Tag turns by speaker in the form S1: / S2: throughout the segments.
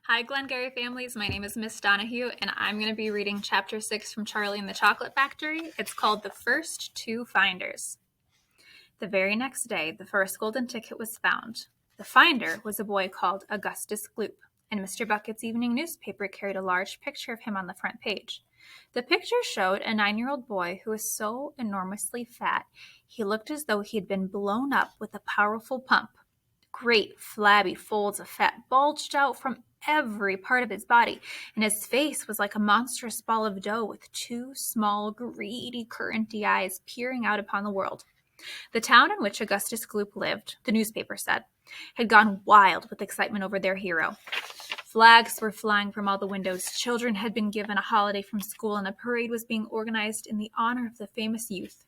S1: Hi, Glengarry families. My name is Miss Donahue, and I'm going to be reading Chapter 6 from Charlie and the Chocolate Factory. It's called The First Two Finders. The very next day, the first golden ticket was found. The finder was a boy called Augustus Gloop, and Mr. Bucket's evening newspaper carried a large picture of him on the front page. The picture showed a 9-year-old boy who was so enormously fat, he looked as though he had been blown up with a powerful pump. Great flabby folds of fat bulged out from every part of his body, and his face was like a monstrous ball of dough with two small, greedy, curranty eyes peering out upon the world. The town in which Augustus Gloop lived, the newspaper said, had gone wild with excitement over their hero. Flags were flying from all the windows, children had been given a holiday from school, and a parade was being organized in the honor of the famous youth.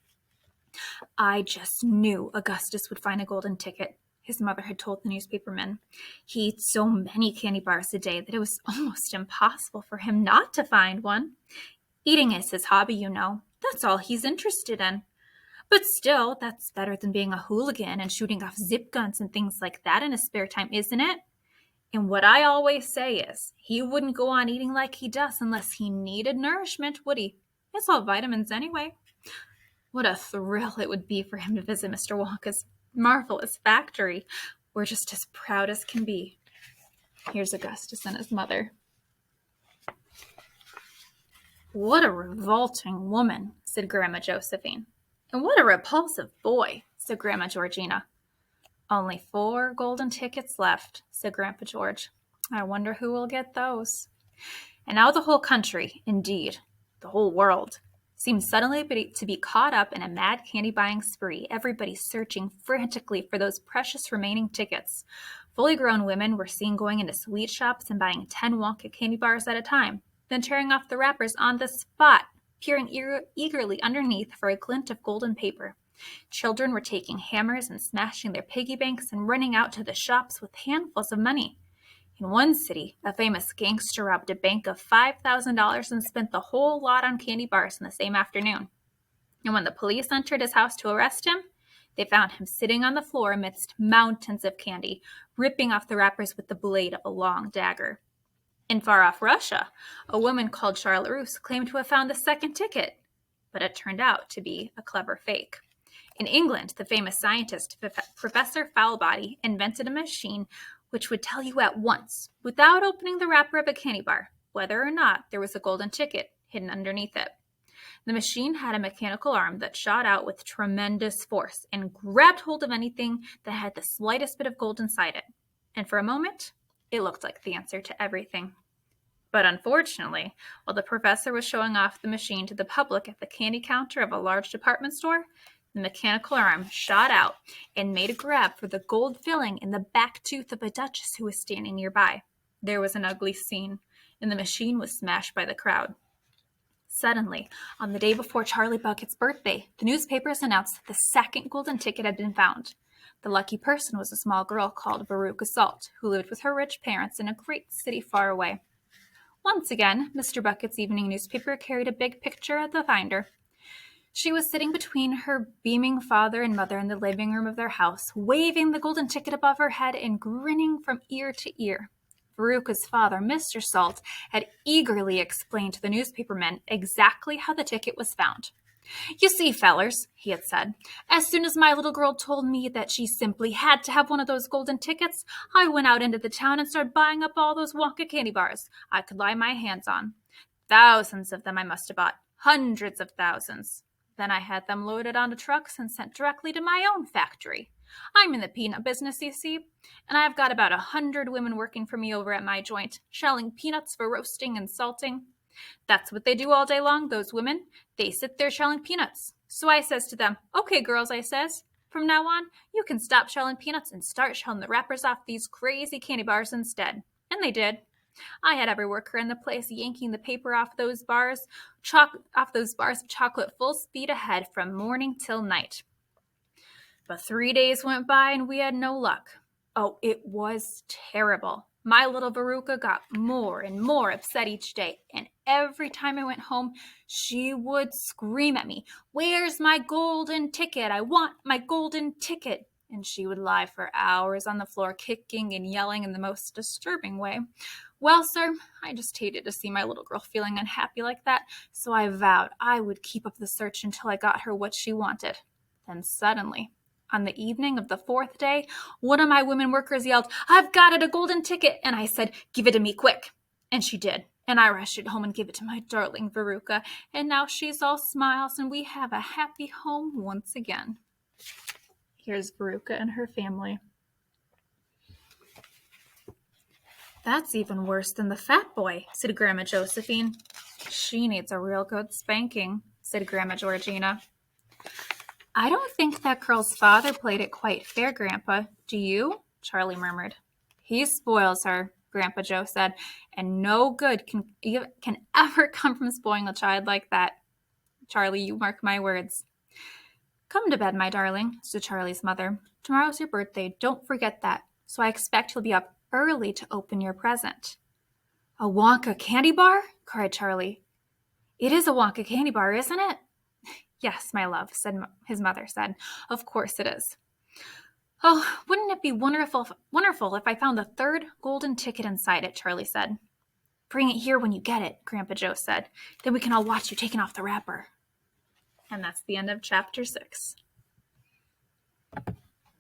S1: "I just knew Augustus would find a golden ticket," his mother had told the newspaperman. "He eats so many candy bars a day that it was almost impossible for him not to find one. Eating is his hobby, you know. That's all he's interested in. But still, that's better than being a hooligan and shooting off zip guns and things like that in his spare time, isn't it? And what I always say is, he wouldn't go on eating like he does unless he needed nourishment, would he? It's all vitamins anyway." What a thrill it would be for him to visit Mr. Wonka's marvelous factory. We're just as proud as can be. Here's Augustus and his mother. "What a revolting woman," said Grandma Josephine. "And what a repulsive boy," said Grandma Georgina. "Only 4 golden tickets left," said Grandpa George. "I wonder who will get those." And now the whole country, indeed, the whole world, seemed suddenly to be caught up in a mad candy-buying spree, everybody searching frantically for those precious remaining tickets. Fully grown women were seen going into sweet shops and buying 10 Wonka candy bars at a time, then tearing off the wrappers on the spot, peering eagerly underneath for a glint of golden paper. Children were taking hammers and smashing their piggy banks and running out to the shops with handfuls of money. In one city, a famous gangster robbed a bank of $5,000 and spent the whole lot on candy bars in the same afternoon. And when the police entered his house to arrest him, they found him sitting on the floor amidst mountains of candy, ripping off the wrappers with the blade of a long dagger. In far-off Russia, a woman called Charlotte Roos claimed to have found the second ticket, but it turned out to be a clever fake. In England, the famous scientist, Professor Foulbody, invented a machine which would tell you at once, without opening the wrapper of a candy bar, whether or not there was a golden ticket hidden underneath it. The machine had a mechanical arm that shot out with tremendous force and grabbed hold of anything that had the slightest bit of gold inside it. And for a moment, it looked like the answer to everything. But unfortunately, while the professor was showing off the machine to the public at the candy counter of a large department store, the mechanical arm shot out and made a grab for the gold filling in the back tooth of a duchess who was standing nearby. There was an ugly scene, and the machine was smashed by the crowd. Suddenly, on the day before Charlie Bucket's birthday, the newspapers announced that the second golden ticket had been found. The lucky person was a small girl called Veruca Salt, who lived with her rich parents in a great city far away. Once again, Mr. Bucket's evening newspaper carried a big picture of the finder. She was sitting between her beaming father and mother in the living room of their house, waving the golden ticket above her head and grinning from ear to ear. Veruca's father, Mr. Salt, had eagerly explained to the newspapermen exactly how the ticket was found. "You see, fellers," he had said, "as soon as my little girl told me that she simply had to have one of those golden tickets, I went out into the town and started buying up all those Wonka candy bars I could lay my hands on. Thousands of them I must have bought, hundreds of thousands. Then I had them loaded onto trucks and sent directly to my own factory. I'm in the peanut business, you see, and I've got about 100 women working for me over at my joint, shelling peanuts for roasting and salting. That's what they do all day long, those women. They sit there shelling peanuts. So I says to them, 'Okay, girls,' I says, 'from now on, you can stop shelling peanuts and start shelling the wrappers off these crazy candy bars instead.' And they did. I had every worker in the place yanking the paper off those bars of chocolate full speed ahead from morning till night. But 3 days went by and we had no luck. Oh, it was terrible. My little Veruca got more and more upset each day, and every time I went home, she would scream at me, 'Where's my golden ticket? I want my golden ticket.' and she would lie for hours on the floor, kicking and yelling in the most disturbing way. Well, sir, I just hated to see my little girl feeling unhappy like that, so I vowed I would keep up the search until I got her what she wanted. Then suddenly, on the evening of the 4th day, one of my women workers yelled, "I've got it, a golden ticket!" And I said, "Give it to me quick." And she did. And I rushed it home and gave it to my darling Veruca. And now she's all smiles and we have a happy home once again. Here's Veruca and her family. "That's even worse than the fat boy," said Grandma Josephine. "She needs a real good spanking," said Grandma Georgina. "I don't think that girl's father played it quite fair, Grandpa. Do you?" Charlie murmured. "He spoils her," Grandpa Joe said, "and no good can ever come from spoiling a child like that. Charlie, you mark my words." "Come to bed, my darling," said Charlie's mother. "Tomorrow's your birthday. Don't forget that. So I expect you'll be up early to open your present." "A Wonka candy bar?" cried Charlie. "It is a Wonka candy bar, isn't it?" "Yes, my love," his mother said. "Of course it is." "Oh, wouldn't it be wonderful if I found the 3rd golden ticket inside it," Charlie said. "Bring it here when you get it," Grandpa Joe said. "Then we can all watch you taking off the wrapper." And that's the end of chapter 6.